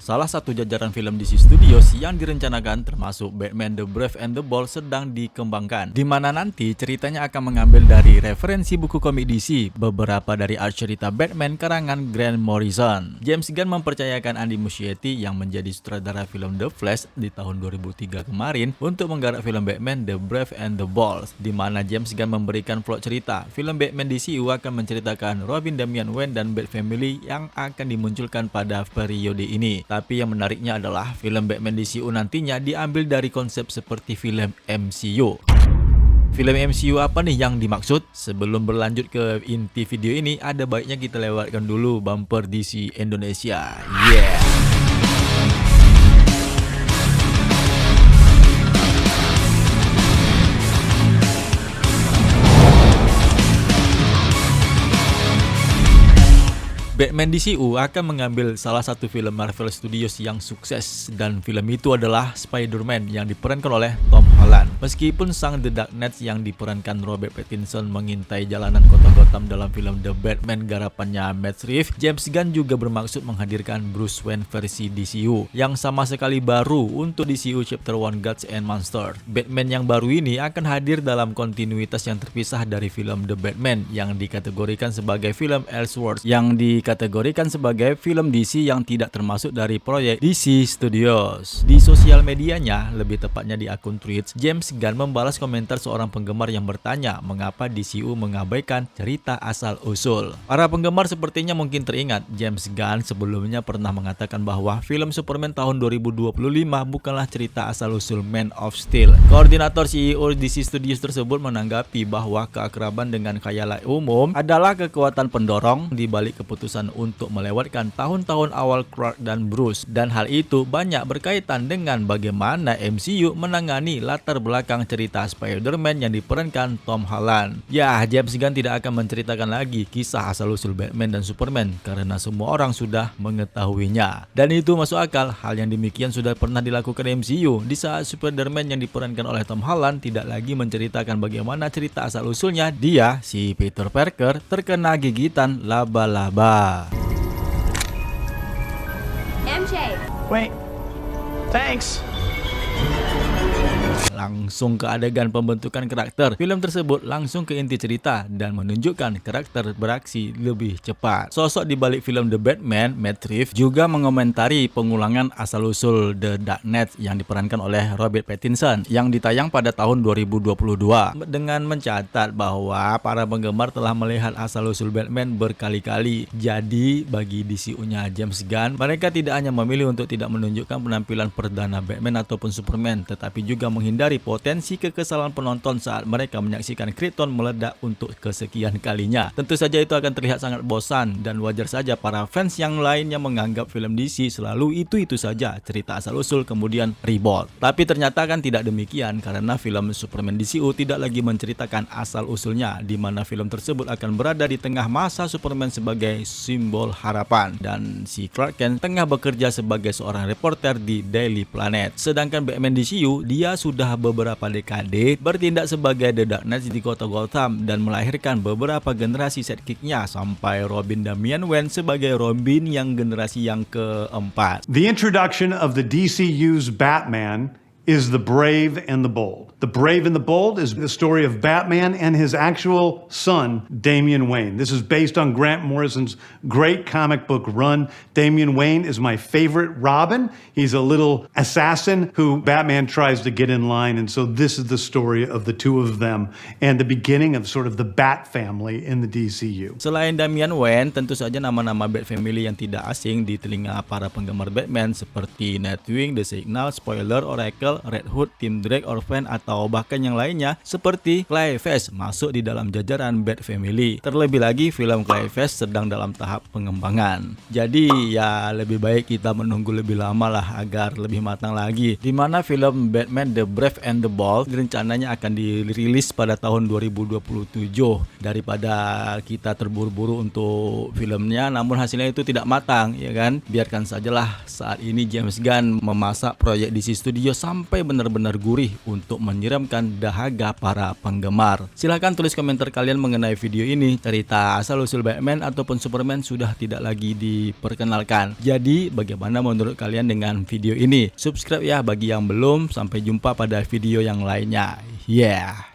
Salah satu jajaran film DC Studios yang direncanakan termasuk Batman The Brave and the Bold sedang dikembangkan, di mana nanti ceritanya akan mengambil dari referensi buku komik DC, beberapa dari art cerita Batman karangan Grant Morrison. James Gunn mempercayakan Andy Muschietti yang menjadi sutradara film The Flash di tahun 2003 kemarin untuk menggarap film Batman The Brave and the Bold, di mana James Gunn memberikan plot cerita. Film Batman DCU akan menceritakan Robin, Damian Wayne, dan Bat Family yang akan dimunculkan pada periode ini. Tapi yang menariknya adalah film Batman DCU nantinya diambil dari konsep seperti film MCU. Film MCU apa nih yang dimaksud? Sebelum berlanjut ke inti video ini, ada baiknya kita lewatkan dulu bumper DC Indonesia. Yeah! Batman DCU akan mengambil salah satu film Marvel Studios yang sukses, dan film itu adalah Spider-Man yang diperankan oleh Tom Holland. Meskipun sang The Dark Knight yang diperankan Robert Pattinson mengintai jalanan kota Gotham dalam film The Batman garapannya Matt Reeves, James Gunn juga bermaksud menghadirkan Bruce Wayne versi DCU yang sama sekali baru untuk DCU Chapter 1 Gods and Monsters. Batman yang baru ini akan hadir dalam kontinuitas yang terpisah dari film The Batman yang dikategorikan sebagai film Elseworlds, yang dikategorikan sebagai film DC yang tidak termasuk dari proyek DC Studios. Di sosial medianya, lebih tepatnya di akun Threads, James Gunn membalas komentar seorang penggemar yang bertanya mengapa DCU mengabaikan cerita asal-usul. Para penggemar sepertinya mungkin teringat, James Gunn sebelumnya pernah mengatakan bahwa film Superman tahun 2025 bukanlah cerita asal-usul Man of Steel. Koordinator CEO DC Studios tersebut menanggapi bahwa keakraban dengan khayal umum adalah kekuatan pendorong di balik keputusan untuk melewatkan tahun-tahun awal Clark dan Bruce, dan hal itu banyak berkaitan dengan bagaimana MCU menangani latar belakang cerita Spider-Man yang diperankan Tom Holland. Ya, James Gunn tidak akan menceritakan lagi kisah asal-usul Batman dan Superman karena semua orang sudah mengetahuinya. Dan itu masuk akal, hal yang demikian sudah pernah dilakukan MCU di saat Spider-Man yang diperankan oleh Tom Holland tidak lagi menceritakan bagaimana cerita asal-usulnya dia, si Peter Parker, terkena gigitan laba-laba. MJ. Wait. Thanks. Langsung ke adegan pembentukan karakter. Film tersebut langsung ke inti cerita dan menunjukkan karakter beraksi lebih cepat. Sosok di balik film The Batman, Matt Reeves, juga mengomentari pengulangan asal-usul The Dark Knight yang diperankan oleh Robert Pattinson yang ditayang pada tahun 2022, dengan mencatat bahwa para penggemar telah melihat asal-usul Batman berkali-kali. Jadi bagi DCU-nya James Gunn, mereka tidak hanya memilih untuk tidak menunjukkan penampilan perdana Batman ataupun Superman, tetapi juga menghindari potensi kekesalan penonton saat mereka menyaksikan Krypton meledak untuk kesekian kalinya. Tentu saja itu akan terlihat sangat bosan, dan wajar saja para fans yang lainnya menganggap film DC selalu itu-itu saja, cerita asal-usul kemudian reboot. Tapi ternyata kan tidak demikian, karena film Superman DCU tidak lagi menceritakan asal-usulnya, di mana film tersebut akan berada di tengah masa Superman sebagai simbol harapan dan si Clark Kent tengah bekerja sebagai seorang reporter di Daily Planet. Sedangkan Batman DCU, dia sudah beberapa dekade bertindak sebagai The Dark Knight di kota Gotham dan melahirkan beberapa generasi sidekicknya sampai Robin Damian Wayne sebagai Robin yang generasi yang keempat. The introduction of the DCU's Batman is The Brave and the Bold. The Brave and the Bold is the story of Batman and his actual son, Damian Wayne. This is based on Grant Morrison's great comic book run. Damian Wayne is my favorite Robin. He's a little assassin who Batman tries to get in line, and so this is the story of the two of them and the beginning of sort of the Bat family in the DCU. Selain Damian Wayne, tentu saja nama-nama Bat family yang tidak asing di telinga para penggemar Batman seperti Nightwing, The Signal, Spoiler, Oracle, Red Hood, Tim Drake, Orphan, atau bahkan yang lainnya seperti Clayface masuk di dalam jajaran Bat Family. Terlebih lagi film Clayface sedang dalam tahap pengembangan. Jadi ya lebih baik kita menunggu lebih lama lah agar lebih matang lagi. Dimana film Batman The Brave and the Bold rencananya akan dirilis pada tahun 2027 daripada kita terburu-buru untuk filmnya namun hasilnya itu tidak matang, ya kan? Biarkan sajalah saat ini James Gunn memasak proyek DC Studios sampai sampai benar-benar gurih untuk menyiramkan dahaga para penggemar. Silahkan tulis komentar kalian mengenai video ini. Cerita asal-usul Batman ataupun Superman sudah tidak lagi diperkenalkan. Jadi bagaimana menurut kalian dengan video ini? Subscribe ya bagi yang belum. Sampai jumpa pada video yang lainnya. Yeah.